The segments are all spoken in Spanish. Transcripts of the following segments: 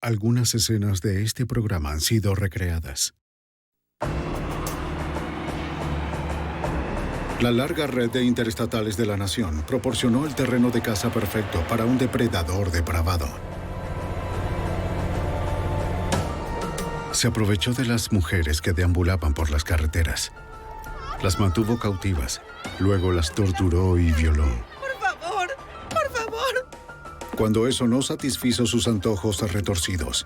Algunas escenas de este programa han sido recreadas. La larga red de interestatales de la nación proporcionó el terreno de caza perfecto para un depredador depravado. Se aprovechó de las mujeres que deambulaban por las carreteras. Las mantuvo cautivas, luego las torturó y violó. ¡Por favor! ¡Por favor! Cuando eso no satisfizo sus antojos retorcidos,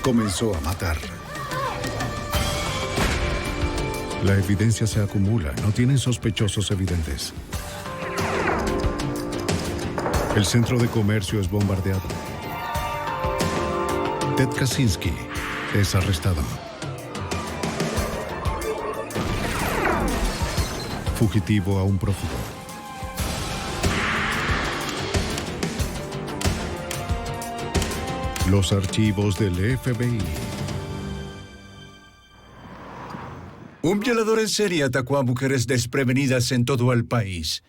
comenzó a matar. La evidencia se acumula, no tienen sospechosos evidentes. El centro de comercio es bombardeado. Ted Kaczynski es arrestado. Fugitivo a un prófugo. Los archivos del FBI. Un violador en serie atacó a mujeres desprevenidas en todo el país.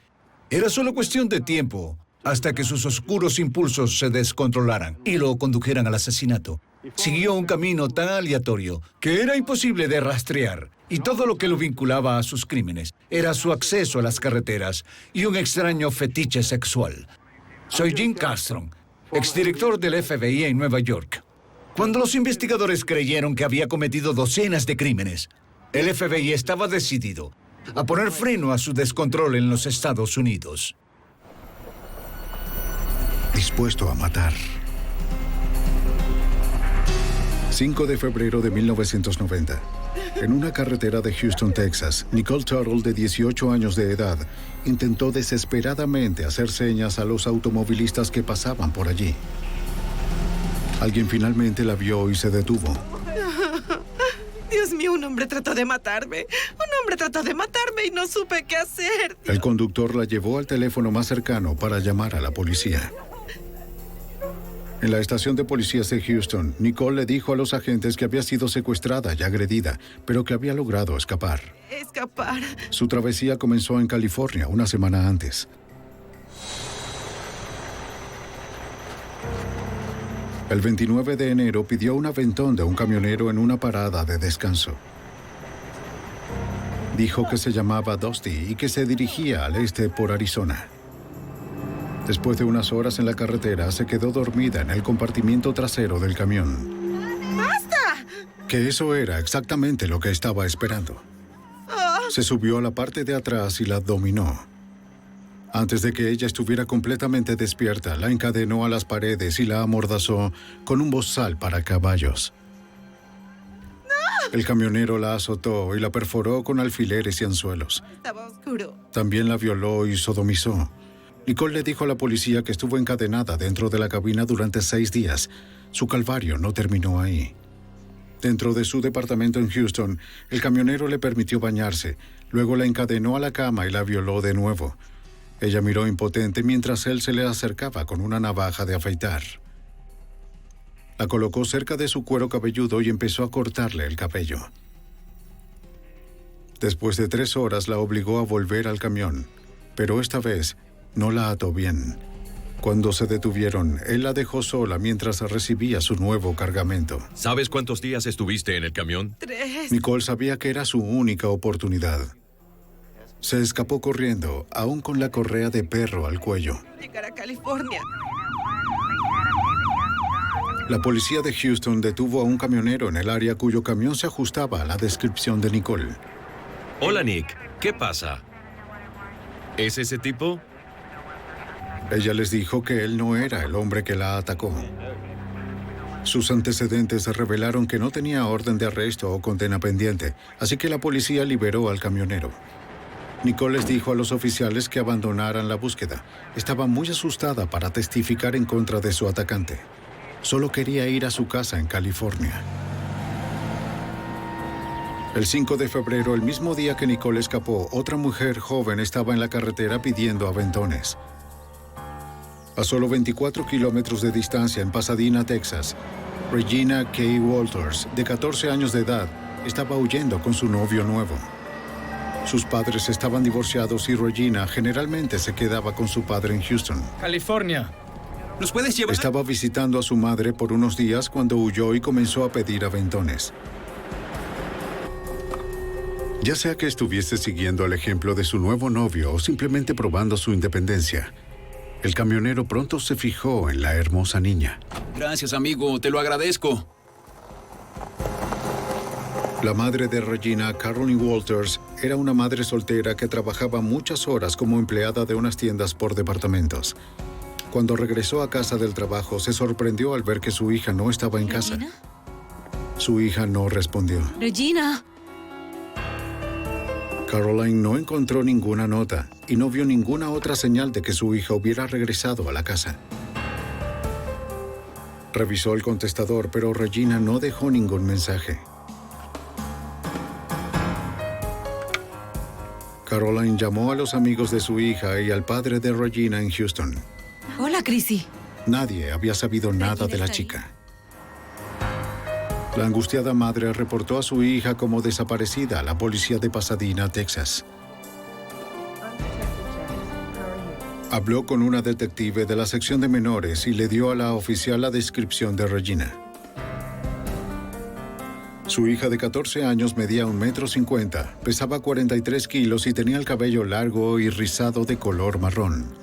Era solo cuestión de tiempo hasta que sus oscuros impulsos se descontrolaran y lo condujeran al asesinato. Siguió un camino tan aleatorio que era imposible de rastrear, y todo lo que lo vinculaba a sus crímenes era su acceso a las carreteras y un extraño fetiche sexual. Soy Jim Castron, exdirector del FBI en Nueva York. Cuando los investigadores creyeron que había cometido docenas de crímenes, el FBI estaba decidido a poner freno a su descontrol en los Estados Unidos. Dispuesto a matar. 5 de febrero de 1990. En una carretera de Houston, Texas, Nicole Tuttle, de 18 años de edad, intentó desesperadamente hacer señas a los automovilistas que pasaban por allí. Alguien finalmente la vio y se detuvo. Dios mío, un hombre trató de matarme. Un hombre trató de matarme y no supe qué hacer. El conductor la llevó al teléfono más cercano para llamar a la policía. En la estación de policías de Houston, Nicole le dijo a los agentes que había sido secuestrada y agredida, pero que había logrado escapar. Escapar. Su travesía comenzó en California una semana antes. El 29 de enero pidió un aventón de un camionero en una parada de descanso. Dijo que se llamaba Dusty y que se dirigía al este por Arizona. Después de unas horas en la carretera, se quedó dormida en el compartimiento trasero del camión. ¡Basta! Que eso era exactamente lo que estaba esperando. Se subió a la parte de atrás y la dominó. Antes de que ella estuviera completamente despierta, la encadenó a las paredes y la amordazó con un bozal para caballos. El camionero la azotó y la perforó con alfileres y anzuelos. Estaba oscuro. También la violó y sodomizó. Nicole le dijo a la policía que estuvo encadenada dentro de la cabina durante 6 días. Su calvario no terminó ahí. Dentro de su departamento en Houston, el camionero le permitió bañarse. Luego la encadenó a la cama y la violó de nuevo. Ella miró impotente mientras él se le acercaba con una navaja de afeitar. La colocó cerca de su cuero cabelludo y empezó a cortarle el cabello. Después de 3 horas la obligó a volver al camión, pero esta vez no la ató bien. Cuando se detuvieron, él la dejó sola mientras recibía su nuevo cargamento. ¿Sabes cuántos días estuviste en el camión? 3. Nicole sabía que era su única oportunidad. Se escapó corriendo, aún con la correa de perro al cuello. Llegar a California. La policía de Houston detuvo a un camionero en el área cuyo camión se ajustaba a la descripción de Nicole. Hola, Nick. ¿Qué pasa? ¿Es ese tipo? Ella les dijo que él no era el hombre que la atacó. Sus antecedentes revelaron que no tenía orden de arresto o condena pendiente, así que la policía liberó al camionero. Nicole les dijo a los oficiales que abandonaran la búsqueda. Estaba muy asustada para testificar en contra de su atacante. Solo quería ir a su casa en California. El 5 de febrero, el mismo día que Nicole escapó, otra mujer joven estaba en la carretera pidiendo aventones. A solo 24 kilómetros de distancia, en Pasadena, Texas, Regina K. Walters, de 14 años de edad, estaba huyendo con su novio nuevo. Sus padres estaban divorciados y Regina generalmente se quedaba con su padre en Houston. California. ¿Nos puedes llevar? Estaba visitando a su madre por unos días cuando huyó y comenzó a pedir aventones. Ya sea que estuviese siguiendo el ejemplo de su nuevo novio o simplemente probando su independencia, el camionero pronto se fijó en la hermosa niña. Gracias, amigo. Te lo agradezco. La madre de Regina, Caroline Walters, era una madre soltera que trabajaba muchas horas como empleada de unas tiendas por departamentos. Cuando regresó a casa del trabajo, se sorprendió al ver que su hija no estaba en casa. ¿Regina? Su hija no respondió. ¡Regina! Caroline no encontró ninguna nota y no vio ninguna otra señal de que su hija hubiera regresado a la casa. Revisó el contestador, pero Regina no dejó ningún mensaje. Caroline llamó a los amigos de su hija y al padre de Regina en Houston. Hola, Chrissy. Nadie había sabido nada de la chica. La angustiada madre reportó a su hija como desaparecida a la policía de Pasadena, Texas. Habló con una detective de la sección de menores y le dio a la oficial la descripción de Regina. Su hija de 14 años medía 1,50 m, pesaba 43 kilos y tenía el cabello largo y rizado de color marrón.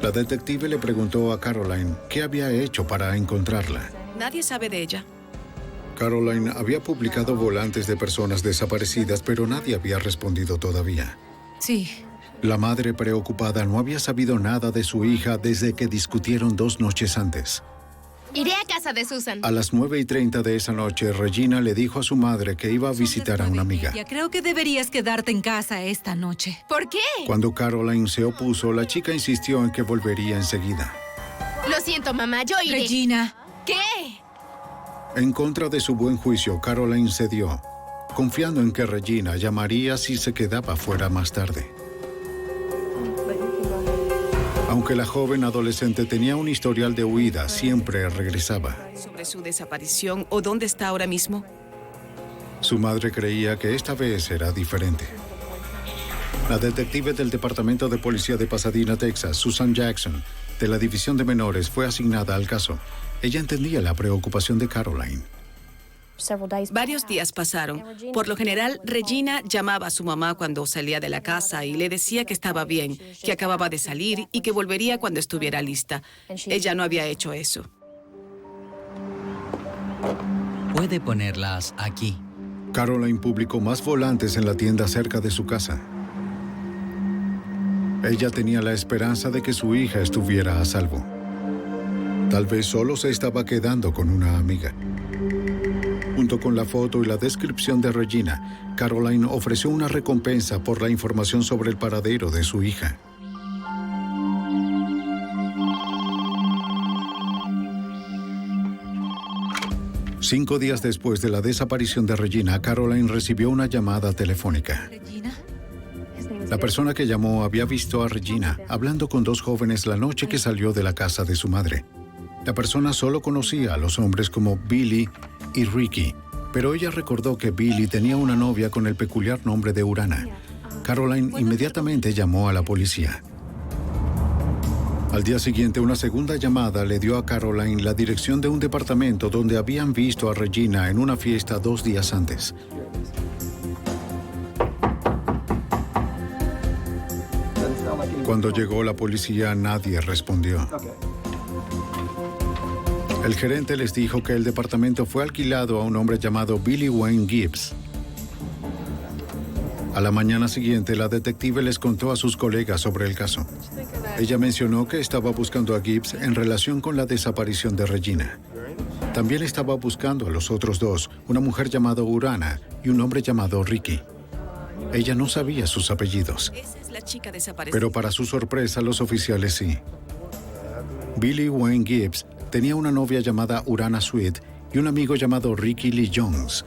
La detective le preguntó a Caroline qué había hecho para encontrarla. Nadie sabe de ella. Caroline había publicado volantes de personas desaparecidas, pero nadie había respondido todavía. Sí. La madre preocupada no había sabido nada de su hija desde que discutieron 2 noches antes. Iré a casa de Susan. A las 9:30 de esa noche, Regina le dijo a su madre que iba a visitar a una amiga. Ya creo que deberías quedarte en casa esta noche. ¿Por qué? Cuando Caroline se opuso, la chica insistió en que volvería enseguida. Lo siento, mamá, yo iré. Regina. ¿Qué? En contra de su buen juicio, Caroline cedió, confiando en que Regina llamaría si se quedaba fuera más tarde. Aunque la joven adolescente tenía un historial de huida, siempre regresaba. ¿Sobre su desaparición o dónde está ahora mismo? Su madre creía que esta vez era diferente. La detective del Departamento de Policía de Pasadena, Texas, Susan Jackson, de la División de Menores, fue asignada al caso. Ella entendía la preocupación de Caroline. Varios días pasaron. Por lo general, Regina llamaba a su mamá cuando salía de la casa y le decía que estaba bien, que acababa de salir y que volvería cuando estuviera lista. Ella no había hecho eso. Puede ponerlas aquí. Caroline publicó más volantes en la tienda cerca de su casa. Ella tenía la esperanza de que su hija estuviera a salvo. Tal vez solo se estaba quedando con una amiga. Junto con la foto y la descripción de Regina, Caroline ofreció una recompensa por la información sobre el paradero de su hija. Cinco días después de la desaparición de Regina, Caroline recibió una llamada telefónica. ¿Regina? La persona que llamó había visto a Regina hablando con 2 jóvenes la noche que salió de la casa de su madre. La persona solo conocía a los hombres como Billy y Ricky, pero ella recordó que Billy tenía una novia con el peculiar nombre de Urana. Caroline inmediatamente llamó a la policía. Al día siguiente, una segunda llamada le dio a Caroline la dirección de un departamento donde habían visto a Regina en una fiesta 2 días antes. Cuando llegó la policía, nadie respondió. El gerente les dijo que el departamento fue alquilado a un hombre llamado Billy Wayne Gibbs. A la mañana siguiente, la detective les contó a sus colegas sobre el caso. Ella mencionó que estaba buscando a Gibbs en relación con la desaparición de Regina. También estaba buscando a los otros 2, una mujer llamada Urana y un hombre llamado Ricky. Ella no sabía sus apellidos, Esa es la chica desaparecida. pero para su sorpresa, los oficiales sí. Billy Wayne Gibbs tenía una novia llamada Urana Sweet y un amigo llamado Ricky Lee Jones.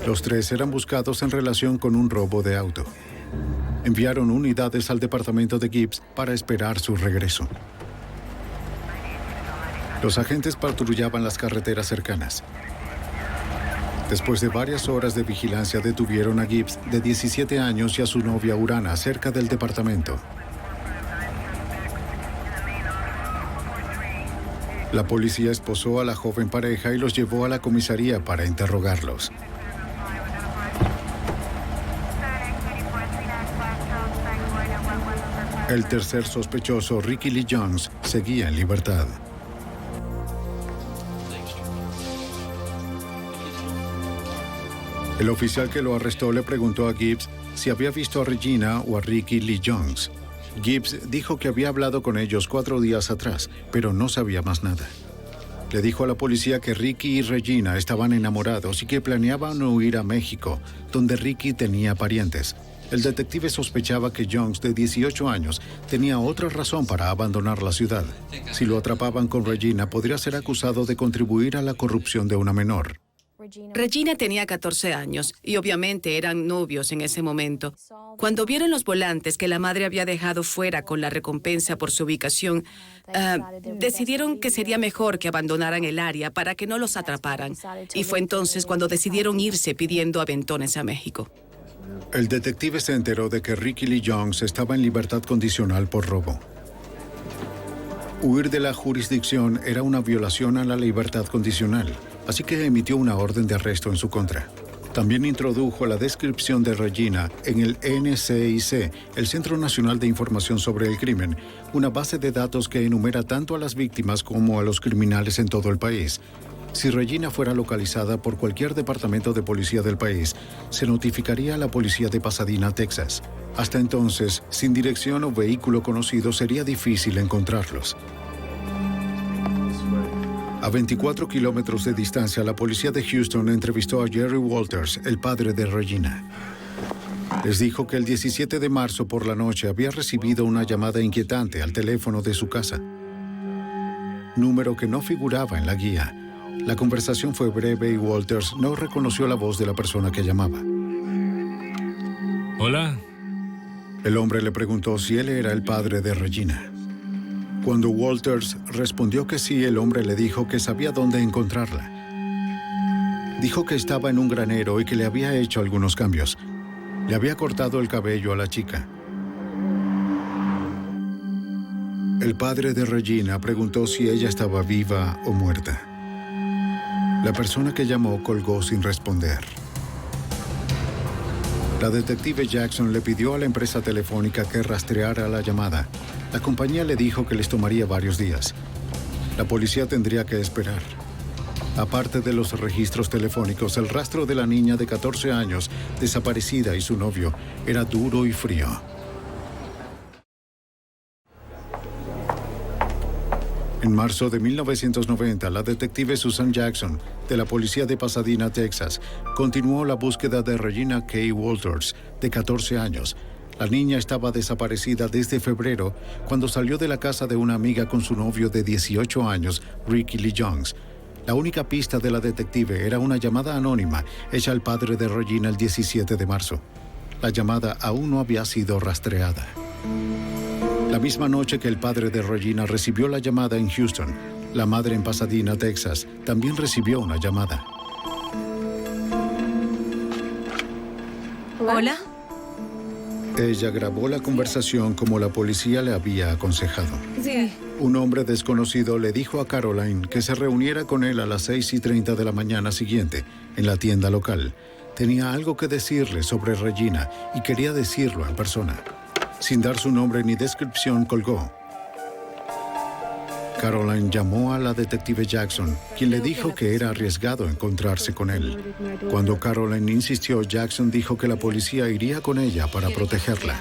Los 3 eran buscados en relación con un robo de auto. Enviaron unidades al departamento de Gibbs para esperar su regreso. Los agentes patrullaban las carreteras cercanas. Después de varias horas de vigilancia, detuvieron a Gibbs, de 17 años, y a su novia Urana cerca del departamento. La policía esposó a la joven pareja y los llevó a la comisaría para interrogarlos. El tercer sospechoso, Ricky Lee Jones, seguía en libertad. El oficial que lo arrestó le preguntó a Gibbs si había visto a Regina o a Ricky Lee Jones. Gibbs dijo que había hablado con ellos 4 días atrás, pero no sabía más nada. Le dijo a la policía que Ricky y Regina estaban enamorados y que planeaban huir a México, donde Ricky tenía parientes. El detective sospechaba que Jones, de 18 años, tenía otra razón para abandonar la ciudad. Si lo atrapaban con Regina, podría ser acusado de contribuir a la corrupción de una menor. Regina tenía 14 años y obviamente eran novios en ese momento. Cuando vieron los volantes que la madre había dejado fuera con la recompensa por su ubicación, decidieron que sería mejor que abandonaran el área para que no los atraparan. Y fue entonces cuando decidieron irse pidiendo aventones a México. El detective se enteró de que Ricky Lee Jones estaba en libertad condicional por robo. Huir de la jurisdicción era una violación a la libertad condicional, así que emitió una orden de arresto en su contra. También introdujo la descripción de Regina en el NCIC, el Centro Nacional de Información sobre el Crimen, una base de datos que enumera tanto a las víctimas como a los criminales en todo el país. Si Regina fuera localizada por cualquier departamento de policía del país, se notificaría a la policía de Pasadena, Texas. Hasta entonces, sin dirección o vehículo conocido, sería difícil encontrarlos. A 24 kilómetros de distancia, la policía de Houston entrevistó a Jerry Walters, el padre de Regina. Les dijo que el 17 de marzo por la noche había recibido una llamada inquietante al teléfono de su casa, número que no figuraba en la guía. La conversación fue breve y Walters no reconoció la voz de la persona que llamaba. Hola. El hombre le preguntó si él era el padre de Regina. Cuando Walters respondió que sí, el hombre le dijo que sabía dónde encontrarla. Dijo que estaba en un granero y que le había hecho algunos cambios. Le había cortado el cabello a la chica. El padre de Regina preguntó si ella estaba viva o muerta. La persona que llamó colgó sin responder. La detective Jackson le pidió a la empresa telefónica que rastreara la llamada. La compañía le dijo que les tomaría varios días. La policía tendría que esperar. Aparte de los registros telefónicos, el rastro de la niña de 14 años, desaparecida, y su novio, era duro y frío. En marzo de 1990, la detective Susan Jackson, de la policía de Pasadena, Texas, continuó la búsqueda de Regina K. Walters, de 14 años. La niña estaba desaparecida desde febrero, cuando salió de la casa de una amiga con su novio de 18 años, Ricky Lee Jones. La única pista de la detective era una llamada anónima hecha al padre de Regina el 17 de marzo. La llamada aún no había sido rastreada. La misma noche que el padre de Regina recibió la llamada en Houston, la madre en Pasadena, Texas, también recibió una llamada. ¿Hola? Ella grabó la conversación como la policía le había aconsejado. Sí. Un hombre desconocido le dijo a Caroline que se reuniera con él a las 6:30 de la mañana siguiente en la tienda local. Tenía algo que decirle sobre Regina y quería decirlo en persona. Sin dar su nombre ni descripción, colgó. Caroline llamó a la detective Jackson, quien le dijo que era arriesgado encontrarse con él. Cuando Caroline insistió, Jackson dijo que la policía iría con ella para protegerla.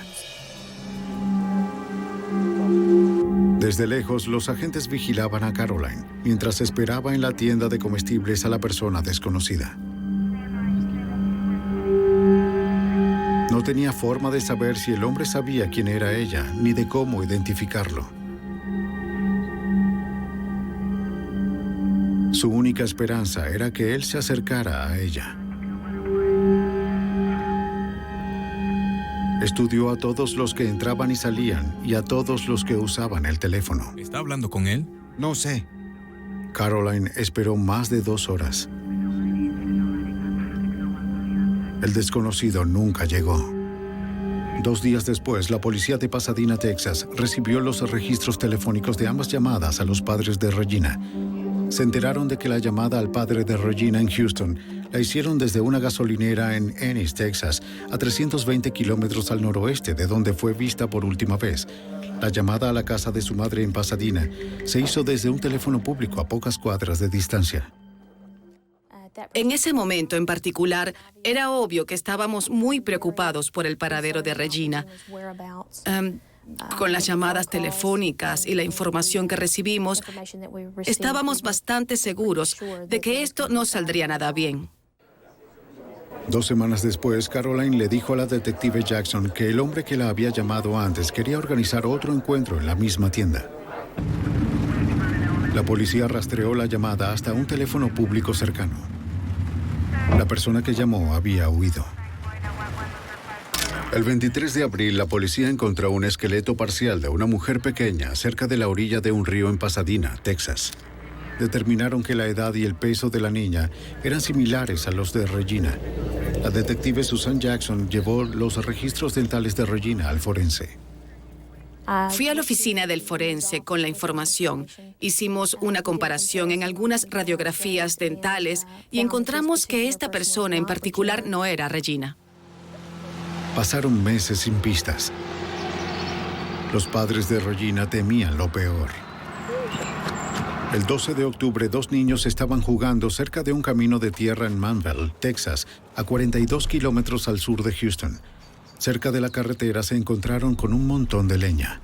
Desde lejos, los agentes vigilaban a Caroline, mientras esperaba en la tienda de comestibles a la persona desconocida. No tenía forma de saber si el hombre sabía quién era ella, ni de cómo identificarlo. Su única esperanza era que él se acercara a ella. Estudió a todos los que entraban y salían y a todos los que usaban el teléfono. ¿Está hablando con él? No sé. Caroline esperó más de 2 horas. El desconocido nunca llegó. 2 días después, la policía de Pasadena, Texas, recibió los registros telefónicos de ambas llamadas a los padres de Regina. Se enteraron de que la llamada al padre de Regina en Houston la hicieron desde una gasolinera en Ennis, Texas, a 320 kilómetros al noroeste de donde fue vista por última vez. La llamada a la casa de su madre en Pasadena se hizo desde un teléfono público a pocas cuadras de distancia. En ese momento en particular, era obvio que estábamos muy preocupados por el paradero de Regina. Con las llamadas telefónicas y la información que recibimos, estábamos bastante seguros de que esto no saldría nada bien. 2 semanas después, Caroline le dijo a la detective Jackson que el hombre que la había llamado antes quería organizar otro encuentro en la misma tienda. La policía rastreó la llamada hasta un teléfono público cercano. La persona que llamó había huido. El 23 de abril, la policía encontró un esqueleto parcial de una mujer pequeña cerca de la orilla de un río en Pasadena, Texas. Determinaron que la edad y el peso de la niña eran similares a los de Regina. La detective Susan Jackson llevó los registros dentales de Regina al forense. Fui a la oficina del forense con la información. Hicimos una comparación en algunas radiografías dentales y encontramos que esta persona en particular no era Regina. Pasaron meses sin pistas. Los padres de Regina temían lo peor. El 12 de octubre, 2 niños estaban jugando cerca de un camino de tierra en Manville, Texas, a 42 kilómetros al sur de Houston. Cerca de la carretera se encontraron con un montón de leña.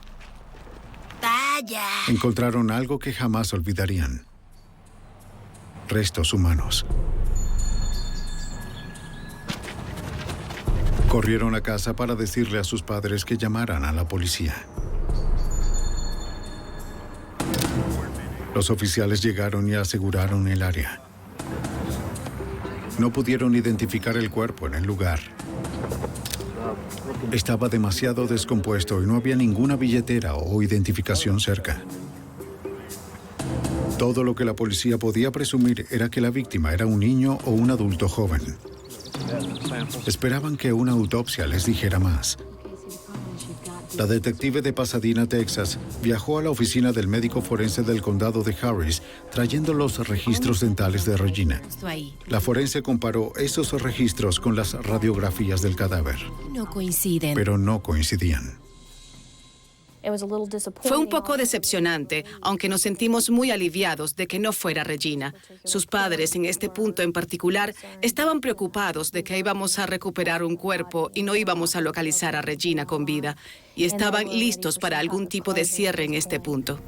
¡Vaya! Encontraron algo que jamás olvidarían. Restos humanos. Corrieron a casa para decirle a sus padres que llamaran a la policía. Los oficiales llegaron y aseguraron el área. No pudieron identificar el cuerpo en el lugar. Estaba demasiado descompuesto y no había ninguna billetera o identificación cerca. Todo lo que la policía podía presumir era que la víctima era un niño o un adulto joven. Esperaban que una autopsia les dijera más. La detective de Pasadena, Texas, viajó a la oficina del médico forense del condado de Harris, trayendo los registros dentales de Regina. La forense comparó esos registros con las radiografías del cadáver. No coinciden. Pero no coincidían. Fue un poco decepcionante, aunque nos sentimos muy aliviados de que no fuera Regina. Sus padres, en este punto en particular, estaban preocupados de que íbamos a recuperar un cuerpo y no íbamos a localizar a Regina con vida, y estaban listos para algún tipo de cierre en este punto.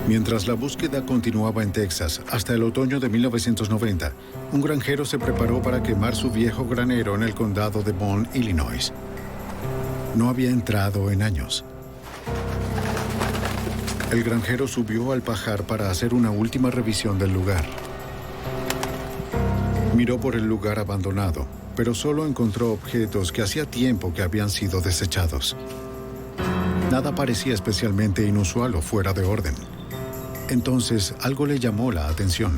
Mientras la búsqueda continuaba en Texas, hasta el otoño de 1990, un granjero se preparó para quemar su viejo granero en el condado de Bond, Illinois. No había entrado en años. El granjero subió al pajar para hacer una última revisión del lugar. Miró por el lugar abandonado, pero solo encontró objetos que hacía tiempo que habían sido desechados. Nada parecía especialmente inusual o fuera de orden. Entonces, algo le llamó la atención.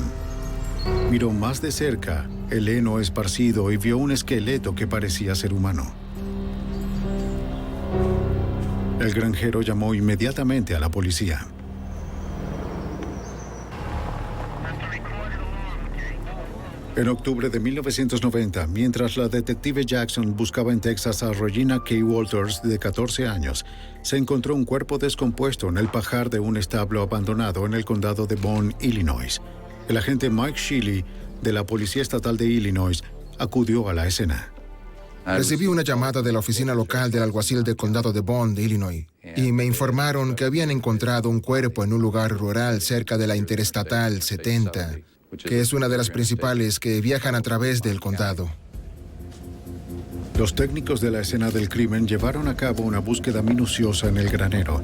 Miró más de cerca el heno esparcido y vio un esqueleto que parecía ser humano. El granjero llamó inmediatamente a la policía. En octubre de 1990, mientras la detective Jackson buscaba en Texas a Regina K. Walters, de 14 años, se encontró un cuerpo descompuesto en el pajar de un establo abandonado en el condado de Bond, Illinois. El agente Mike Shealy, de la Policía Estatal de Illinois, acudió a la escena. Recibí una llamada de la oficina local del alguacil del condado de Bond, Illinois, y me informaron que habían encontrado un cuerpo en un lugar rural cerca de la Interestatal 70, que es una de las principales que viajan a través del condado. Los técnicos de la escena del crimen llevaron a cabo una búsqueda minuciosa en el granero.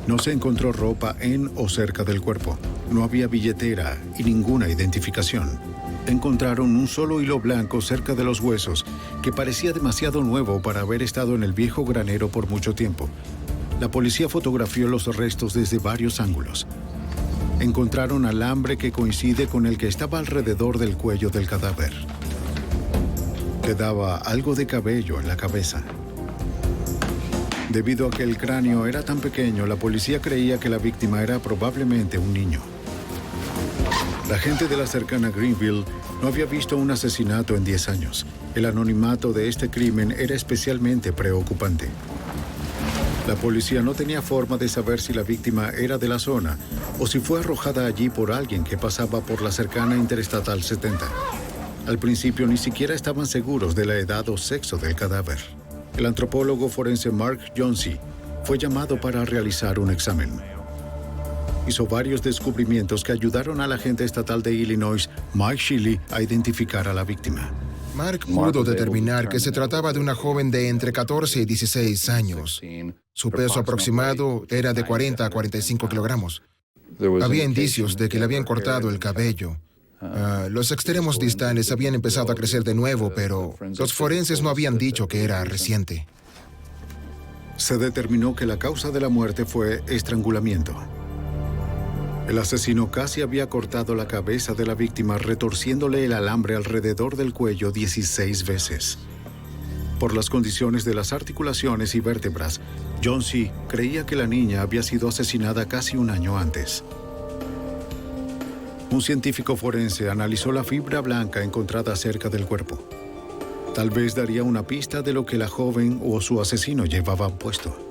No se encontró ropa en o cerca del cuerpo. No había billetera y ninguna identificación. Encontraron un solo hilo blanco cerca de los huesos que parecía demasiado nuevo para haber estado en el viejo granero por mucho tiempo. La policía fotografió los restos desde varios ángulos. Encontraron alambre que coincide con el que estaba alrededor del cuello del cadáver. Quedaba algo de cabello en la cabeza. Debido a que el cráneo era tan pequeño, la policía creía que la víctima era probablemente un niño. La gente de la cercana Greenville no había visto un asesinato en 10 años. El anonimato de este crimen era especialmente preocupante. La policía no tenía forma de saber si la víctima era de la zona o si fue arrojada allí por alguien que pasaba por la cercana Interestatal 70. Al principio ni siquiera estaban seguros de la edad o sexo del cadáver. El antropólogo forense Mark Johnsey fue llamado para realizar un examen. Hizo varios descubrimientos que ayudaron al agente estatal de Illinois, Mike Shelley, a identificar a la víctima. Mark pudo determinar que se trataba de una joven de entre 14 y 16 años. Su peso aproximado era de 40 a 45 kilogramos. Había indicios de que le habían cortado el cabello. Los extremos distales habían empezado a crecer de nuevo, pero los forenses no habían dicho que era reciente. Se determinó que la causa de la muerte fue estrangulamiento. El asesino casi había cortado la cabeza de la víctima retorciéndole el alambre alrededor del cuello 16 veces. Por las condiciones de las articulaciones y vértebras, Johnsey creía que la niña había sido asesinada casi un año antes. Un científico forense analizó la fibra blanca encontrada cerca del cuerpo. Tal vez daría una pista de lo que la joven o su asesino llevaban puesto.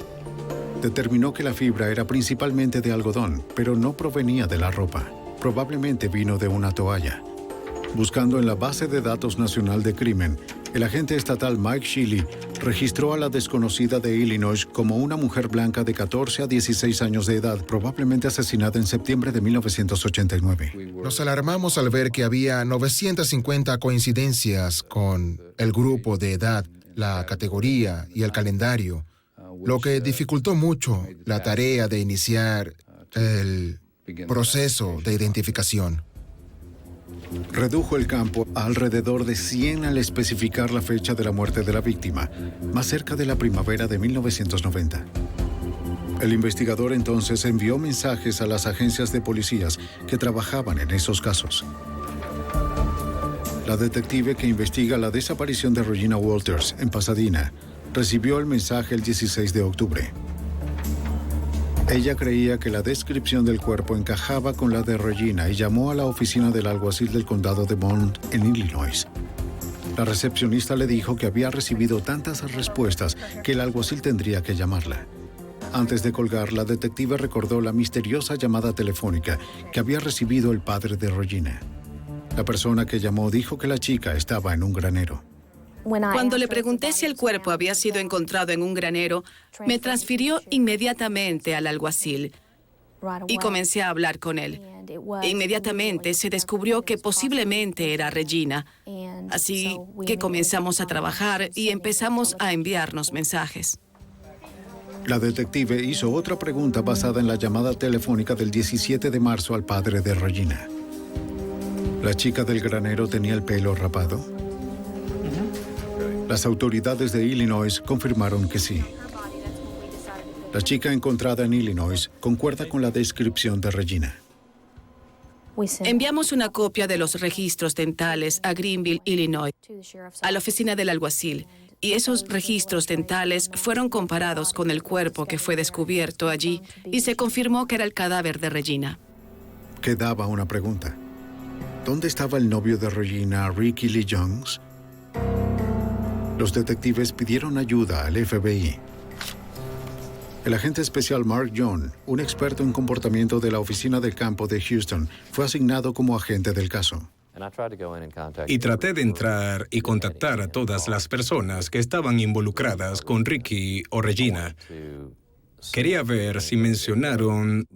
Determinó que la fibra era principalmente de algodón, pero no provenía de la ropa. Probablemente vino de una toalla. Buscando en la base de datos nacional de crimen, el agente estatal Mike Shelley registró a la desconocida de Illinois como una mujer blanca de 14 a 16 años de edad, probablemente asesinada en septiembre de 1989. Nos alarmamos al ver que había 950 coincidencias con el grupo de edad, la categoría y el calendario, lo que dificultó mucho la tarea de iniciar el proceso de identificación. Redujo el campo a alrededor de 100 al especificar la fecha de la muerte de la víctima, más cerca de la primavera de 1990. El investigador entonces envió mensajes a las agencias de policías que trabajaban en esos casos. La detective que investiga la desaparición de Regina Walters en Pasadena recibió el mensaje el 16 de octubre. Ella creía que la descripción del cuerpo encajaba con la de Regina y llamó a la oficina del alguacil del condado de Bond en Illinois. La recepcionista le dijo que había recibido tantas respuestas que el alguacil tendría que llamarla. Antes de colgar, la detective recordó la misteriosa llamada telefónica que había recibido el padre de Regina. La persona que llamó dijo que la chica estaba en un granero. Cuando le pregunté si el cuerpo había sido encontrado en un granero, me transfirió inmediatamente al alguacil y comencé a hablar con él. Inmediatamente se descubrió que posiblemente era Regina, así que comenzamos a trabajar y empezamos a enviarnos mensajes. La detective hizo otra pregunta basada en la llamada telefónica del 17 de marzo al padre de Regina. ¿La chica del granero tenía el pelo rapado? Las autoridades de Illinois confirmaron que sí. La chica encontrada en Illinois concuerda con la descripción de Regina. Enviamos una copia de los registros dentales a Greenville, Illinois, a la oficina del alguacil, y esos registros dentales fueron comparados con el cuerpo que fue descubierto allí y se confirmó que era el cadáver de Regina. Quedaba una pregunta. ¿Dónde estaba el novio de Regina, Ricky Lee Jones? Los detectives pidieron ayuda al FBI. El agente especial Mark John, un experto en comportamiento de la oficina del campo de Houston, fue asignado como agente del caso. Y traté de entrar y contactar a todas las personas que estaban involucradas con Ricky o Regina. Quería ver si mencionaron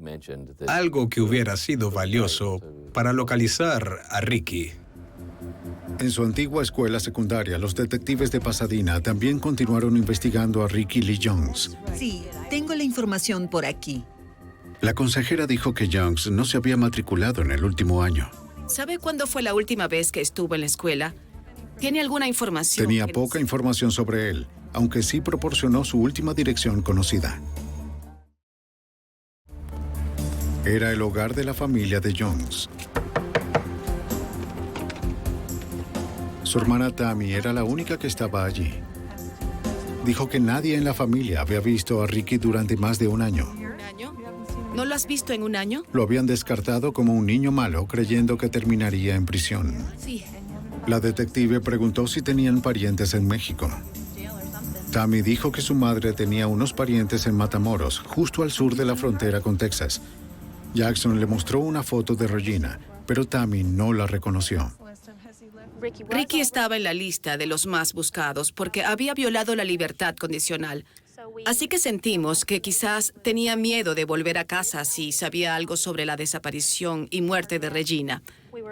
algo que hubiera sido valioso para localizar a Ricky. En su antigua escuela secundaria, los detectives de Pasadena también continuaron investigando a Ricky Lee Jones. Sí, tengo la información por aquí. La consejera dijo que Jones no se había matriculado en el último año. ¿Sabe cuándo fue la última vez que estuvo en la escuela? ¿Tiene alguna información? Tenía poca información sobre él, aunque sí proporcionó su última dirección conocida. Era el hogar de la familia de Jones. Su hermana Tammy era la única que estaba allí. Dijo que nadie en la familia había visto a Ricky durante más de un año. ¿Un año? ¿No lo has visto en un año? Lo habían descartado como un niño malo, creyendo que terminaría en prisión. Sí. La detective preguntó si tenían parientes en México. Tammy dijo que su madre tenía unos parientes en Matamoros, justo al sur de la frontera con Texas. Jackson le mostró una foto de Regina, pero Tammy no la reconoció. Ricky estaba en la lista de los más buscados porque había violado la libertad condicional. Así que sentimos que quizás tenía miedo de volver a casa si sabía algo sobre la desaparición y muerte de Regina.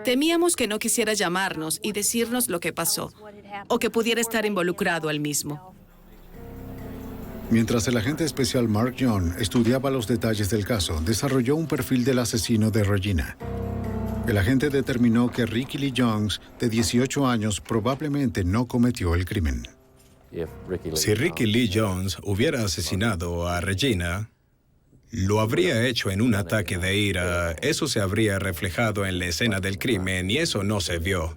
Temíamos que no quisiera llamarnos y decirnos lo que pasó, o que pudiera estar involucrado él mismo. Mientras el agente especial Mark Young estudiaba los detalles del caso, desarrolló un perfil del asesino de Regina. El agente determinó que Ricky Lee Jones, de 18 años, probablemente no cometió el crimen. Si Ricky Lee Jones hubiera asesinado a Regina, lo habría hecho en un ataque de ira. Eso se habría reflejado en la escena del crimen y eso no se vio.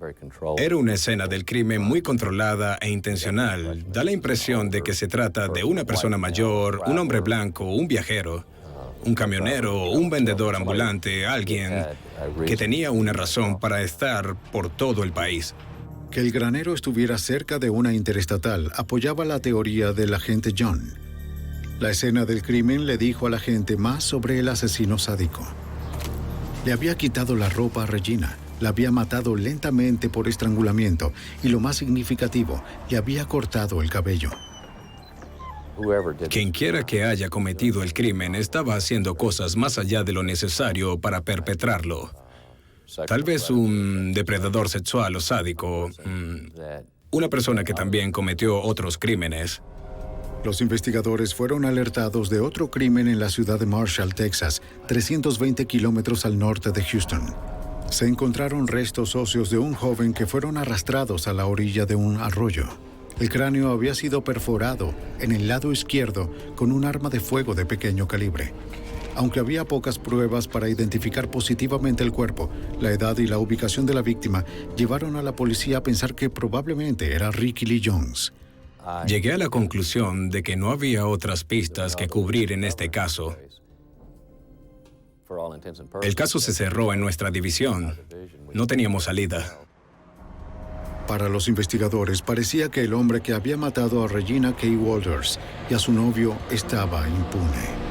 Era una escena del crimen muy controlada e intencional. Da la impresión de que se trata de una persona mayor, un hombre blanco, un viajero, un camionero, un vendedor ambulante, alguien que tenía una razón para estar por todo el país. Que el granero estuviera cerca de una interestatal apoyaba la teoría del agente John. La escena del crimen le dijo a la gente más sobre el asesino sádico. Le había quitado la ropa a Regina, la había matado lentamente por estrangulamiento y, lo más significativo, le había cortado el cabello. Quien quiera que haya cometido el crimen estaba haciendo cosas más allá de lo necesario para perpetrarlo. Tal vez un depredador sexual o sádico, una persona que también cometió otros crímenes. Los investigadores fueron alertados de otro crimen en la ciudad de Marshall, Texas, 320 kilómetros al norte de Houston. Se encontraron restos óseos de un joven que fueron arrastrados a la orilla de un arroyo. El cráneo había sido perforado en el lado izquierdo con un arma de fuego de pequeño calibre. Aunque había pocas pruebas para identificar positivamente el cuerpo, la edad y la ubicación de la víctima llevaron a la policía a pensar que probablemente era Ricky Lee Jones. Llegué a la conclusión de que no había otras pistas que cubrir en este caso. El caso se cerró en nuestra división. No teníamos salida. Para los investigadores, parecía que el hombre que había matado a Regina K. Walters y a su novio estaba impune.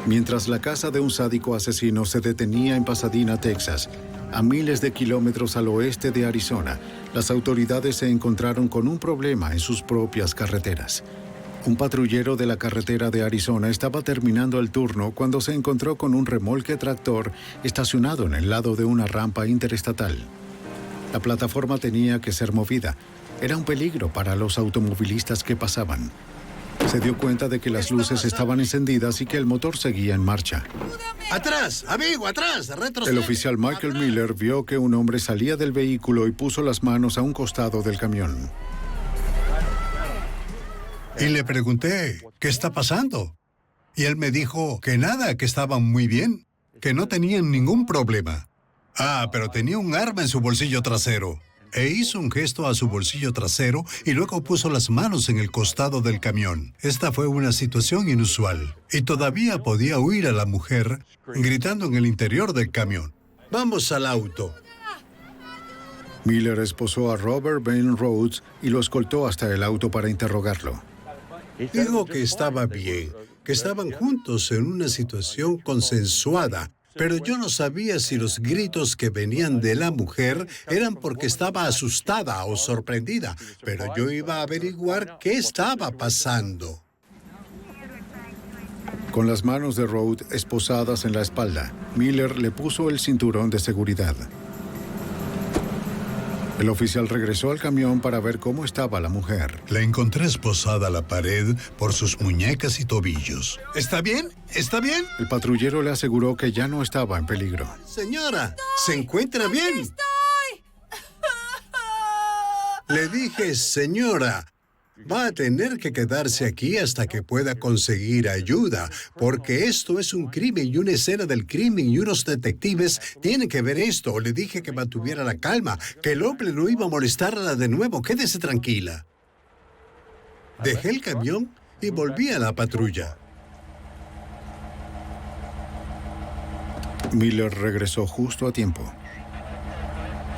Mientras la casa de un sádico asesino se detenía en Pasadena, Texas, a miles de kilómetros al oeste de Arizona, las autoridades se encontraron con un problema en sus propias carreteras. Un patrullero de la carretera de Arizona estaba terminando el turno cuando se encontró con un remolque tractor estacionado en el lado de una rampa interestatal. La plataforma tenía que ser movida. Era un peligro para los automovilistas que pasaban. Se dio cuenta de que las luces estaban encendidas y que el motor seguía en marcha. ¡Atrás, amigo, atrás! ¡Retrocede! El oficial Michael Miller vio que un hombre salía del vehículo y puso las manos a un costado del camión. Y le pregunté, ¿qué está pasando? Y él me dijo que nada, que estaban muy bien, que no tenían ningún problema. Ah, pero tenía un arma en su bolsillo trasero. E hizo un gesto a su bolsillo trasero y luego puso las manos en el costado del camión. Esta fue una situación inusual. Y todavía podía oír a la mujer gritando en el interior del camión. ¡Vamos al auto! Miller esposó a Robert Bain Rhodes y lo escoltó hasta el auto para interrogarlo. Dijo que estaba bien, que estaban juntos en una situación consensuada. Pero yo no sabía si los gritos que venían de la mujer eran porque estaba asustada o sorprendida, pero yo iba a averiguar qué estaba pasando. Con las manos de Rhodes esposadas en la espalda, Miller le puso el cinturón de seguridad. El oficial regresó al camión para ver cómo estaba la mujer. La encontré esposada a la pared por sus muñecas y tobillos. ¿Está bien? ¿Está bien? El patrullero le aseguró que ya no estaba en peligro. Señora, ¿se encuentra bien? Le dije, señora, Va a tener que quedarse aquí hasta que pueda conseguir ayuda, porque esto es un crimen y una escena del crimen y unos detectives tienen que ver esto. Le dije que mantuviera la calma, que el hombre no iba a molestarla de nuevo. Quédese tranquila. Dejé el camión y volví a la patrulla. Miller regresó justo a tiempo.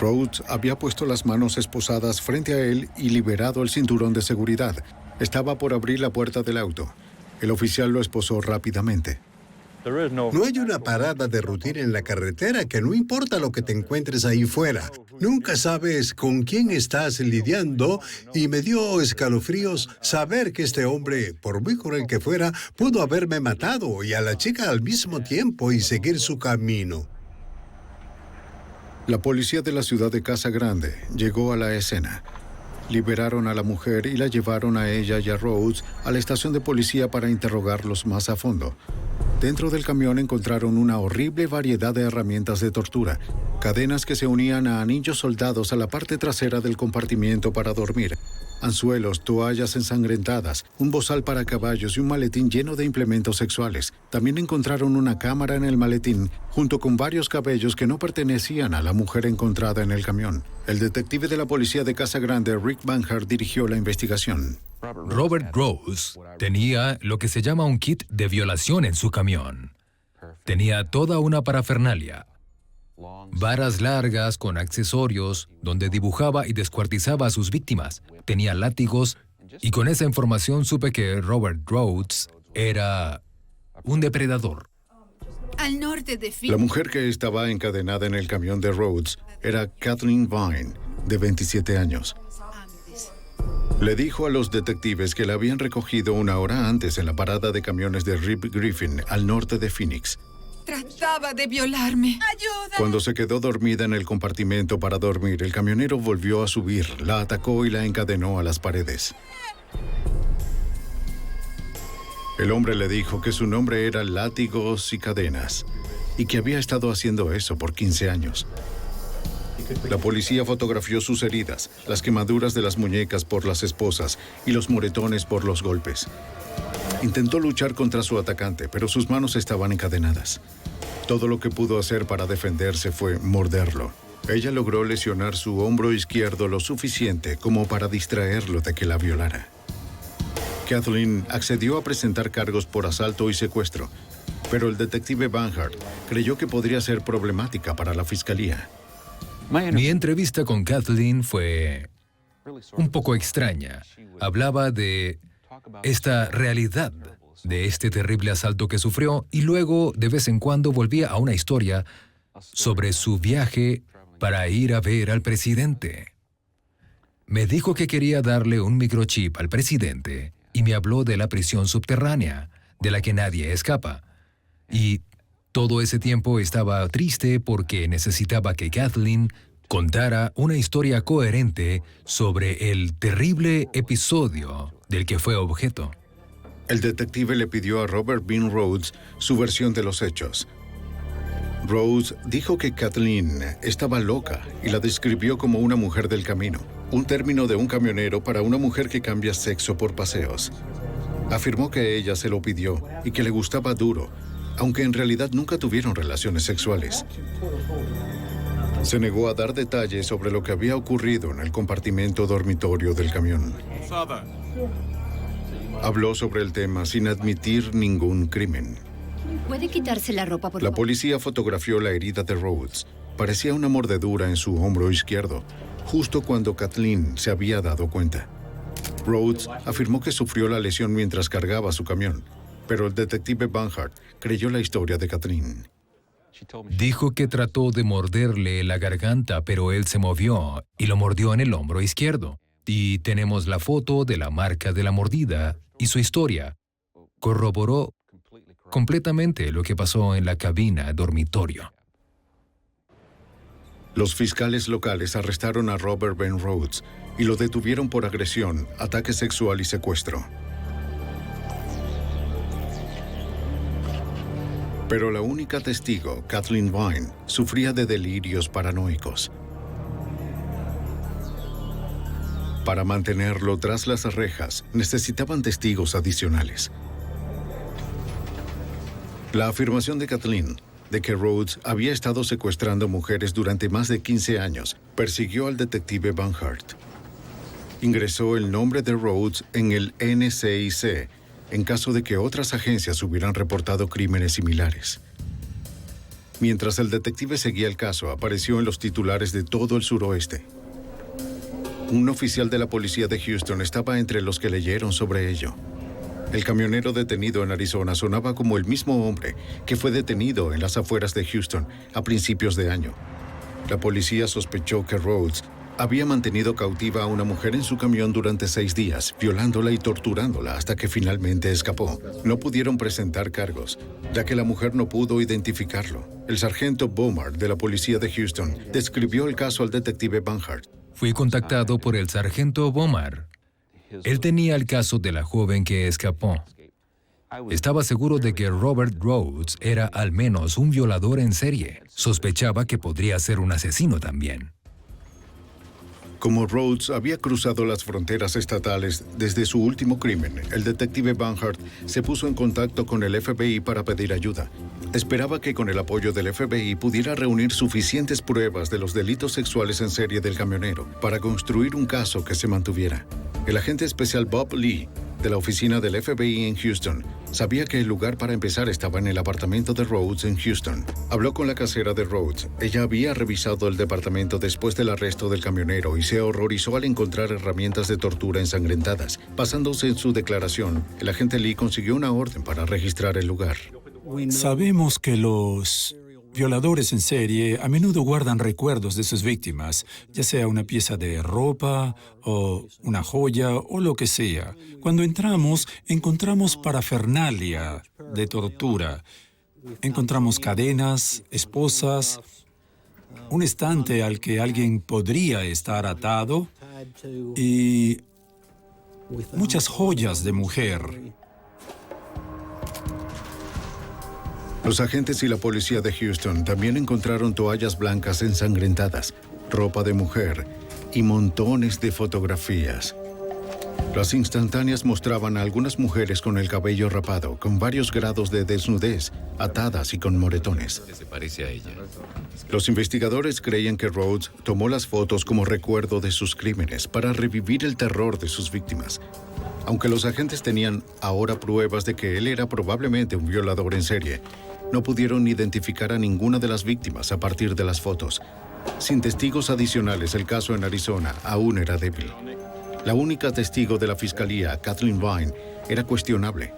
Rhodes había puesto las manos esposadas frente a él y liberado el cinturón de seguridad. Estaba por abrir la puerta del auto. El oficial lo esposó rápidamente. No hay una parada de rutina en la carretera que no importa lo que te encuentres ahí fuera. Nunca sabes con quién estás lidiando y me dio escalofríos saber que este hombre, por muy cruel que fuera, pudo haberme matado y a la chica al mismo tiempo y seguir su camino. La policía de la ciudad de Casa Grande llegó a la escena. Liberaron a la mujer y la llevaron a ella y a Rhodes a la estación de policía para interrogarlos más a fondo. Dentro del camión encontraron una horrible variedad de herramientas de tortura, cadenas que se unían a anillos soldados a la parte trasera del compartimiento para dormir, anzuelos, toallas ensangrentadas, un bozal para caballos y un maletín lleno de implementos sexuales. También encontraron una cámara en el maletín, junto con varios cabellos que no pertenecían a la mujer encontrada en el camión. El detective de la policía de Casa Grande, Rick Banhart, dirigió la investigación. Robert Rhodes tenía lo que se llama un kit de violación en su camión. Tenía toda una parafernalia. Varas largas con accesorios donde dibujaba y descuartizaba a sus víctimas. Tenía látigos y con esa información supe que Robert Rhodes era un depredador. Al norte de Phoenix. La mujer que estaba encadenada en el camión de Rhodes era Kathleen Vine, de 27 años. Le dijo a los detectives que la habían recogido una hora antes en la parada de camiones de Rip Griffin, al norte de Phoenix. Trataba de violarme. ¡Ayuda! Cuando se quedó dormida en el compartimento para dormir, el camionero volvió a subir, la atacó y la encadenó a las paredes. El hombre le dijo que su nombre era Látigos y Cadenas y que había estado haciendo eso por 15 años. La policía fotografió sus heridas, las quemaduras de las muñecas por las esposas y los moretones por los golpes. Intentó luchar contra su atacante, pero sus manos estaban encadenadas. Todo lo que pudo hacer para defenderse fue morderlo. Ella logró lesionar su hombro izquierdo lo suficiente como para distraerlo de que la violara. Kathleen accedió a presentar cargos por asalto y secuestro, pero el detective Banhart creyó que podría ser problemática para la fiscalía. Mi entrevista con Kathleen fue un poco extraña. Hablaba de esta realidad, de este terrible asalto que sufrió, y luego de vez en cuando volvía a una historia sobre su viaje para ir a ver al presidente. Me dijo que quería darle un microchip al presidente y me habló de la prisión subterránea, de la que nadie escapa. Y todo ese tiempo estaba triste porque necesitaba que Kathleen contara una historia coherente sobre el terrible episodio del que fue objeto. El detective le pidió a Robert Bean Rhodes su versión de los hechos. Rhodes dijo que Kathleen estaba loca y la describió como una mujer del camino, un término de un camionero para una mujer que cambia sexo por paseos. Afirmó que ella se lo pidió y que le gustaba duro, aunque en realidad nunca tuvieron relaciones sexuales. Se negó a dar detalles sobre lo que había ocurrido en el compartimento dormitorio del camión. Habló sobre el tema sin admitir ningún crimen. ¿Puede quitarse la ropa, por favor? La policía fotografió la herida de Rhodes. Parecía una mordedura en su hombro izquierdo, justo cuando Kathleen se había dado cuenta. Rhodes afirmó que sufrió la lesión mientras cargaba su camión, pero el detective Banhart creyó la historia de Kathleen. Dijo que trató de morderle la garganta, pero él se movió y lo mordió en el hombro izquierdo. Y tenemos la foto de la marca de la mordida y su historia. Corroboró completamente lo que pasó en la cabina dormitorio. Los fiscales locales arrestaron a Robert Ben Rhodes y lo detuvieron por agresión, ataque sexual y secuestro. Pero la única testigo, Kathleen Vine, sufría de delirios paranoicos. Para mantenerlo tras las rejas, necesitaban testigos adicionales. La afirmación de Kathleen de que Rhodes había estado secuestrando mujeres durante más de 15 años persiguió al detective Banhart. Ingresó el nombre de Rhodes en el NCIC en caso de que otras agencias hubieran reportado crímenes similares. Mientras el detective seguía el caso, apareció en los titulares de todo el suroeste. Un oficial de la policía de Houston estaba entre los que leyeron sobre ello. El camionero detenido en Arizona sonaba como el mismo hombre que fue detenido en las afueras de Houston a principios de año. La policía sospechó que Rhodes había mantenido cautiva a una mujer en su camión durante 6 días, violándola y torturándola hasta que finalmente escapó. No pudieron presentar cargos, ya que la mujer no pudo identificarlo. El sargento Bomar de la policía de Houston describió el caso al detective Banhart. Fui contactado por el sargento Bomar. Él tenía el caso de la joven que escapó. Estaba seguro de que Robert Rhodes era al menos un violador en serie. Sospechaba que podría ser un asesino también. Como Rhodes había cruzado las fronteras estatales desde su último crimen, el detective Banhart se puso en contacto con el FBI para pedir ayuda. Esperaba que con el apoyo del FBI pudiera reunir suficientes pruebas de los delitos sexuales en serie del camionero para construir un caso que se mantuviera. El agente especial Bob Lee, de la oficina del FBI en Houston, sabía que el lugar para empezar estaba en el apartamento de Rhodes en Houston. Habló con la casera de Rhodes. Ella había revisado el departamento después del arresto del camionero y se horrorizó al encontrar herramientas de tortura ensangrentadas. Basándose en su declaración, el agente Lee consiguió una orden para registrar el lugar. Sabemos que los violadores en serie a menudo guardan recuerdos de sus víctimas, ya sea una pieza de ropa o una joya o lo que sea. Cuando encontramos parafernalia de tortura. Encontramos cadenas, esposas, un estante al que alguien podría estar atado y muchas joyas de mujer. Los agentes y la policía de Houston también encontraron toallas blancas ensangrentadas, ropa de mujer y montones de fotografías. Las instantáneas mostraban a algunas mujeres con el cabello rapado, con varios grados de desnudez, atadas y con moretones. Se parece a ella. Los investigadores creían que Rhodes tomó las fotos como recuerdo de sus crímenes para revivir el terror de sus víctimas. Aunque los agentes tenían ahora pruebas de que él era probablemente un violador en serie, no pudieron identificar a ninguna de las víctimas a partir de las fotos. Sin testigos adicionales, el caso en Arizona aún era débil. La única testigo de la fiscalía, Kathleen Vine, era cuestionable.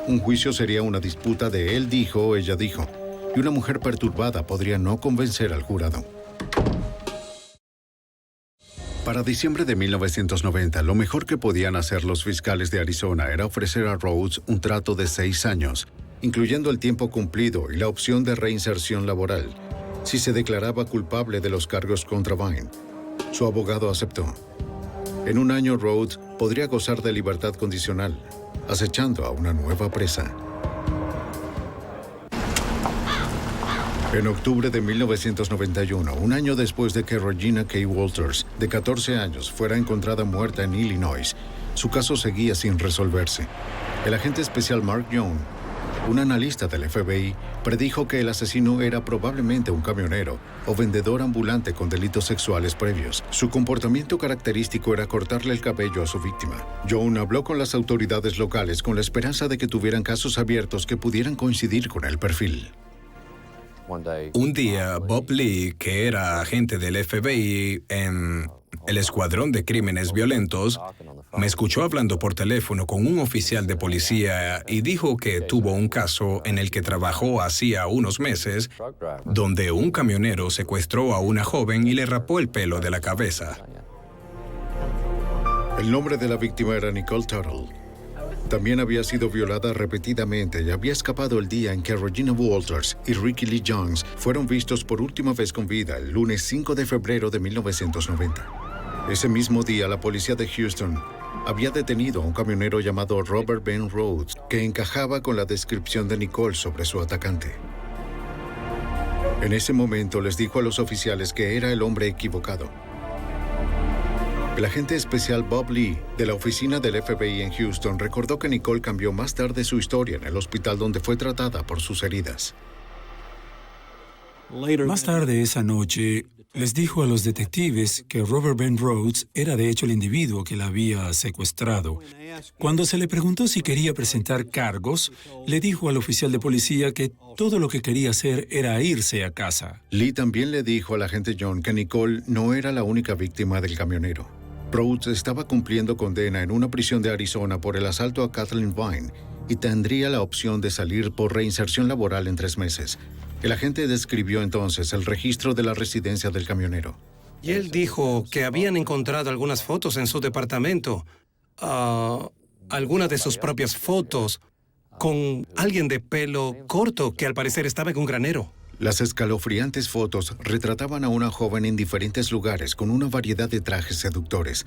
Un juicio sería una disputa de él dijo, ella dijo, y una mujer perturbada podría no convencer al jurado. Para diciembre de 1990, lo mejor que podían hacer los fiscales de Arizona era ofrecer a Rhodes un trato de 6 años, incluyendo el tiempo cumplido y la opción de reinserción laboral, si se declaraba culpable de los cargos contra Vine. Su abogado aceptó. En 1 año, Rhodes podría gozar de libertad condicional, acechando a una nueva presa. En octubre de 1991, un año después de que Regina K. Walters, de 14 años, fuera encontrada muerta en Illinois, su caso seguía sin resolverse. El agente especial Mark Young, un analista del FBI, predijo que el asesino era probablemente un camionero o vendedor ambulante con delitos sexuales previos. Su comportamiento característico era cortarle el cabello a su víctima. Young habló con las autoridades locales con la esperanza de que tuvieran casos abiertos que pudieran coincidir con el perfil. Un día, Bob Lee, que era agente del FBI en el Escuadrón de Crímenes Violentos, me escuchó hablando por teléfono con un oficial de policía y dijo que tuvo un caso en el que trabajó hacía unos meses, donde un camionero secuestró a una joven y le rapó el pelo de la cabeza. El nombre de la víctima era Nicole Tuttle. También había sido violada repetidamente y había escapado el día en que Regina Walters y Ricky Lee Jones fueron vistos por última vez con vida el lunes 5 de febrero de 1990. Ese mismo día, la policía de Houston había detenido a un camionero llamado Robert Ben Rhodes, que encajaba con la descripción de Nicole sobre su atacante. En ese momento les dijo a los oficiales que era el hombre equivocado. El agente especial Bob Lee, de la oficina del FBI en Houston, recordó que Nicole cambió más tarde su historia en el hospital donde fue tratada por sus heridas. Más tarde esa noche, les dijo a los detectives que Robert Ben Rhodes era de hecho el individuo que la había secuestrado. Cuando se le preguntó si quería presentar cargos, le dijo al oficial de policía que todo lo que quería hacer era irse a casa. Lee también le dijo al agente John que Nicole no era la única víctima del camionero. Rhodes estaba cumpliendo condena en una prisión de Arizona por el asalto a Kathleen Vine y tendría la opción de salir por reinserción laboral en 3 meses. El agente describió entonces el registro de la residencia del camionero. Y él dijo que habían encontrado algunas fotos en su departamento, algunas de sus propias fotos, con alguien de pelo corto que al parecer estaba en un granero. Las escalofriantes fotos retrataban a una joven en diferentes lugares con una variedad de trajes seductores.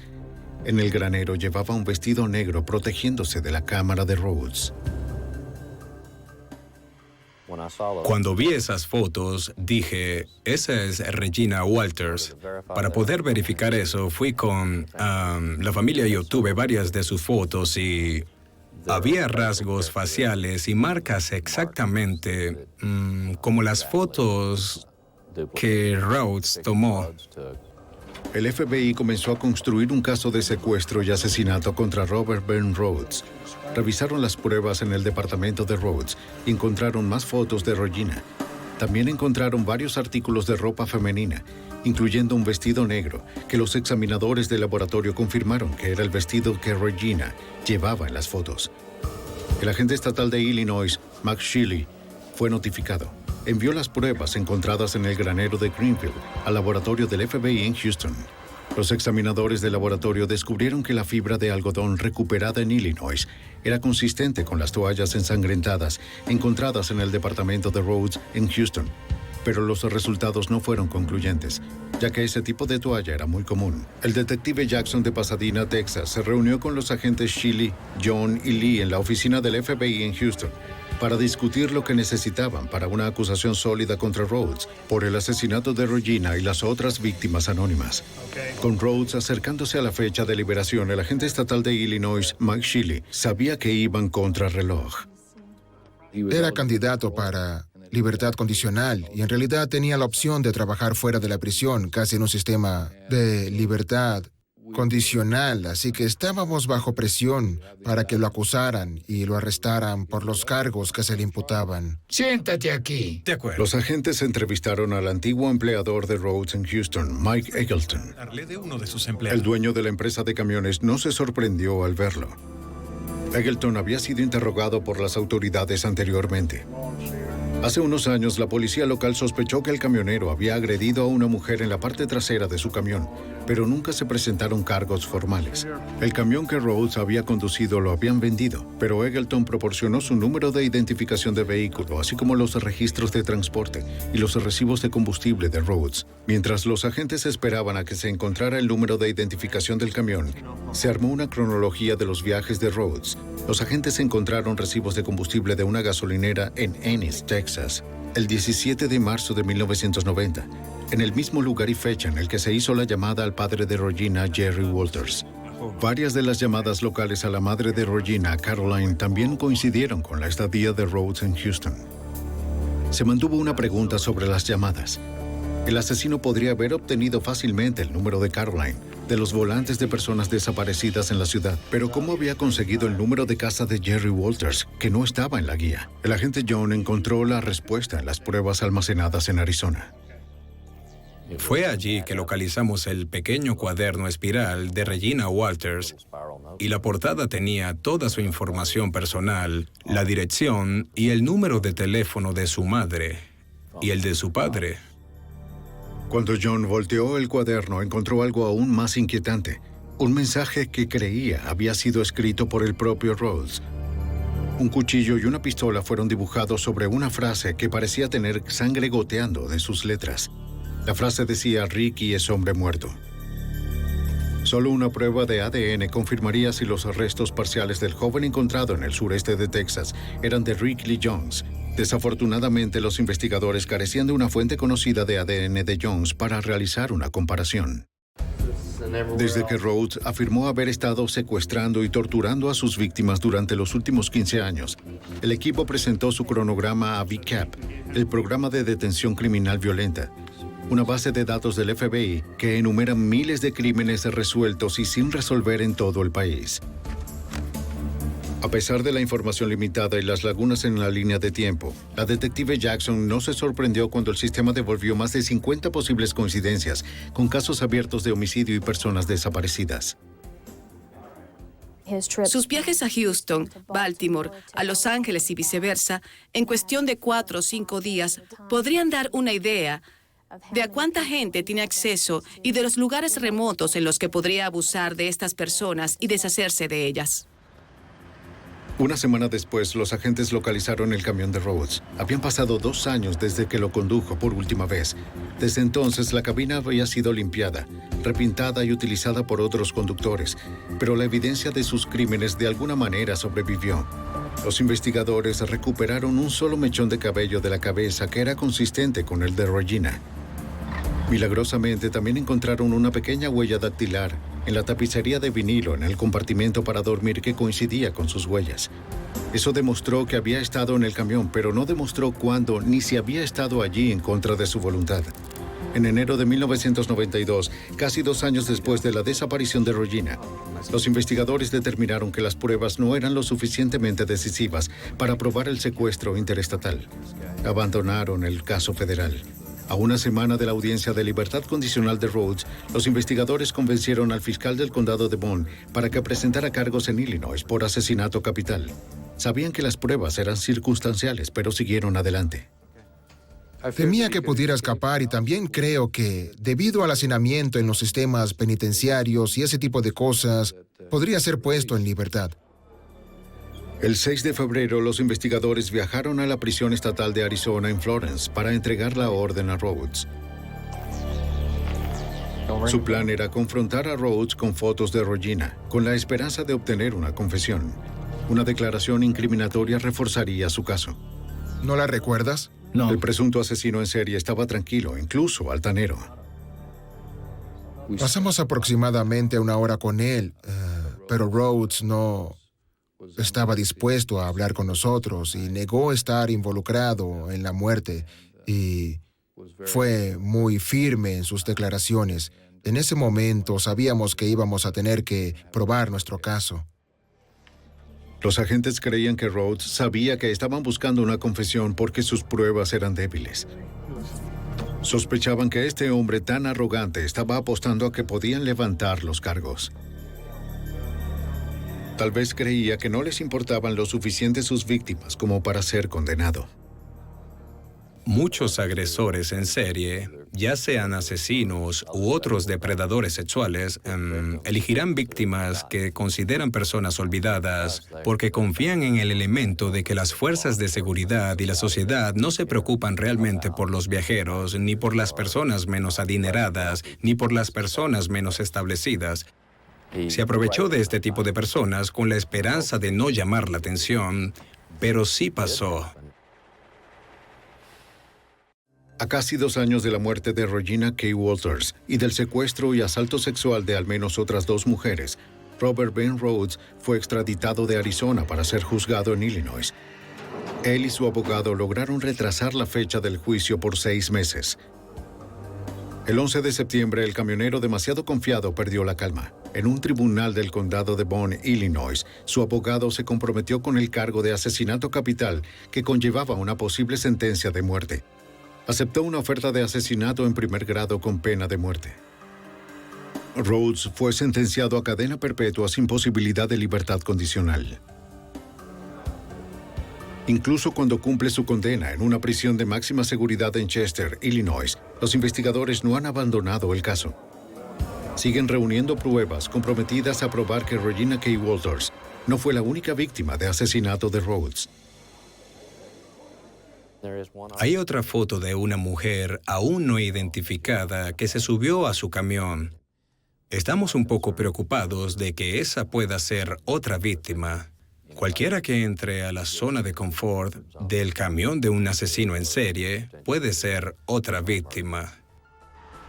En el granero llevaba un vestido negro protegiéndose de la cámara de Rhodes. Cuando vi esas fotos, dije, esa es Regina Walters. Para poder verificar eso, fui con la familia y obtuve varias de sus fotos y había rasgos faciales y marcas exactamente como las fotos que Rhodes tomó. El FBI comenzó a construir un caso de secuestro y asesinato contra Robert Ben Rhodes. Revisaron las pruebas en el departamento de Rhodes y encontraron más fotos de Regina. También encontraron varios artículos de ropa femenina, incluyendo un vestido negro, que los examinadores del laboratorio confirmaron que era el vestido que Regina llevaba en las fotos. El agente estatal de Illinois, Max Shealy, fue notificado. Envió las pruebas encontradas en el granero de Greenfield al laboratorio del FBI en Houston. Los examinadores del laboratorio descubrieron que la fibra de algodón recuperada en Illinois era consistente con las toallas ensangrentadas encontradas en el departamento de Rhodes en Houston. Pero los resultados no fueron concluyentes, ya que ese tipo de toalla era muy común. El detective Jackson de Pasadena, Texas, se reunió con los agentes Shealy, John y Lee en la oficina del FBI en Houston para discutir lo que necesitaban para una acusación sólida contra Rhodes por el asesinato de Regina y las otras víctimas anónimas. Con Rhodes acercándose a la fecha de liberación, el agente estatal de Illinois, Mike Shealy, sabía que iban contra reloj. Era candidato para libertad condicional y en realidad tenía la opción de trabajar fuera de la prisión, casi en un sistema de libertad condicional, así que estábamos bajo presión para que lo acusaran y lo arrestaran por los cargos que se le imputaban. Siéntate aquí. De acuerdo. Los agentes entrevistaron al antiguo empleador de Rhodes en Houston, Mike Eggleton. De uno de sus empleados. El dueño de la empresa de camiones no se sorprendió al verlo. Eggleton había sido interrogado por las autoridades anteriormente. Hace unos años, la policía local sospechó que el camionero había agredido a una mujer en la parte trasera de su camión, pero nunca se presentaron cargos formales. El camión que Rhodes había conducido lo habían vendido, pero Eggleton proporcionó su número de identificación de vehículo, así como los registros de transporte y los recibos de combustible de Rhodes. Mientras los agentes esperaban a que se encontrara el número de identificación del camión, se armó una cronología de los viajes de Rhodes. Los agentes encontraron recibos de combustible de una gasolinera en Ennis, Texas, el 17 de marzo de 1990, en el mismo lugar y fecha en el que se hizo la llamada al padre de Regina, Jerry Walters. Varias de las llamadas locales a la madre de Regina, Caroline, también coincidieron con la estadía de Rhodes en Houston. Se mantuvo una pregunta sobre las llamadas. El asesino podría haber obtenido fácilmente el número de Caroline, de los volantes de personas desaparecidas en la ciudad, pero ¿cómo había conseguido el número de casa de Jerry Walters, que no estaba en la guía? El agente John encontró la respuesta en las pruebas almacenadas en Arizona. Fue allí que localizamos el pequeño cuaderno espiral de Regina Walters y la portada tenía toda su información personal, la dirección y el número de teléfono de su madre y el de su padre. Cuando John volteó el cuaderno, encontró algo aún más inquietante. Un mensaje que creía había sido escrito por el propio Rhodes. Un cuchillo y una pistola fueron dibujados sobre una frase que parecía tener sangre goteando de sus letras. La frase decía, Ricky es hombre muerto. Solo una prueba de ADN confirmaría si los restos parciales del joven encontrado en el sureste de Texas eran de Rick Lee Jones. Desafortunadamente, los investigadores carecían de una fuente conocida de ADN de Jones para realizar una comparación. Desde que Rhodes afirmó haber estado secuestrando y torturando a sus víctimas durante los últimos 15 años, el equipo presentó su cronograma a VCAP, el Programa de Detención Criminal Violenta, una base de datos del FBI que enumera miles de crímenes resueltos y sin resolver en todo el país. A pesar de la información limitada y las lagunas en la línea de tiempo, la detective Jackson no se sorprendió cuando el sistema devolvió más de 50 posibles coincidencias con casos abiertos de homicidio y personas desaparecidas. Sus viajes a Houston, Baltimore, a Los Ángeles y viceversa, en cuestión de 4 o 5 días, podrían dar una idea de a cuánta gente tiene acceso y de los lugares remotos en los que podría abusar de estas personas y deshacerse de ellas. Una semana después, los agentes localizaron el camión de Rhodes. Habían pasado 2 años desde que lo condujo por última vez. Desde entonces, la cabina había sido limpiada, repintada y utilizada por otros conductores, pero la evidencia de sus crímenes de alguna manera sobrevivió. Los investigadores recuperaron un solo mechón de cabello de la cabeza que era consistente con el de Regina. Milagrosamente, también encontraron una pequeña huella dactilar en la tapicería de vinilo en el compartimento para dormir que coincidía con sus huellas. Eso demostró que había estado en el camión, pero no demostró cuándo ni si había estado allí en contra de su voluntad. En enero de 1992, casi 2 años después de la desaparición de Regina, los investigadores determinaron que las pruebas no eran lo suficientemente decisivas para probar el secuestro interestatal. Abandonaron el caso federal. A una semana de la audiencia de libertad condicional de Rhodes, los investigadores convencieron al fiscal del condado de Bond para que presentara cargos en Illinois por asesinato capital. Sabían que las pruebas eran circunstanciales, pero siguieron adelante. Temía que pudiera escapar y también creo que, debido al hacinamiento en los sistemas penitenciarios y ese tipo de cosas, podría ser puesto en libertad. El 6 de febrero, los investigadores viajaron a la prisión estatal de Arizona en Florence para entregar la orden a Rhodes. Su plan era confrontar a Rhodes con fotos de Regina, con la esperanza de obtener una confesión. Una declaración incriminatoria reforzaría su caso. ¿No la recuerdas? No. El presunto asesino en serie estaba tranquilo, incluso altanero. Pasamos aproximadamente 1 hora con él, pero Rhodes no estaba dispuesto a hablar con nosotros y negó estar involucrado en la muerte y fue muy firme en sus declaraciones. En ese momento sabíamos que íbamos a tener que probar nuestro caso. Los agentes creían que Rhodes sabía que estaban buscando una confesión porque sus pruebas eran débiles. Sospechaban que este hombre tan arrogante estaba apostando a que podían levantar los cargos. Tal vez creía que no les importaban lo suficiente sus víctimas como para ser condenado. Muchos agresores en serie, ya sean asesinos u otros depredadores sexuales, elegirán víctimas que consideran personas olvidadas porque confían en el elemento de que las fuerzas de seguridad y la sociedad no se preocupan realmente por los viajeros, ni por las personas menos adineradas, ni por las personas menos establecidas. Se aprovechó de este tipo de personas con la esperanza de no llamar la atención, pero sí pasó. A casi 2 años de la muerte de Regina K. Walters y del secuestro y asalto sexual de al menos otras 2 mujeres, Robert Ben Rhodes fue extraditado de Arizona para ser juzgado en Illinois. Él y su abogado lograron retrasar la fecha del juicio por 6 meses. El 11 de septiembre, el camionero demasiado confiado perdió la calma. En un tribunal del condado de Bond, Illinois, su abogado se comprometió con el cargo de asesinato capital que conllevaba una posible sentencia de muerte. Aceptó una oferta de asesinato en primer grado con pena de muerte. Rhodes fue sentenciado a cadena perpetua sin posibilidad de libertad condicional. Incluso cuando cumple su condena en una prisión de máxima seguridad en Chester, Illinois, los investigadores no han abandonado el caso. Siguen reuniendo pruebas comprometidas a probar que Regina K. Walters no fue la única víctima de asesinato de Rhodes. Hay otra foto de una mujer aún no identificada que se subió a su camión. Estamos un poco preocupados de que esa pueda ser otra víctima. Cualquiera que entre a la zona de confort del camión de un asesino en serie puede ser otra víctima.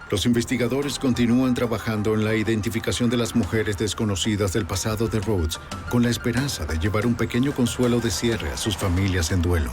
Los investigadores continúan trabajando en la identificación de las mujeres desconocidas del pasado de Rhodes, con la esperanza de llevar un pequeño consuelo de cierre a sus familias en duelo.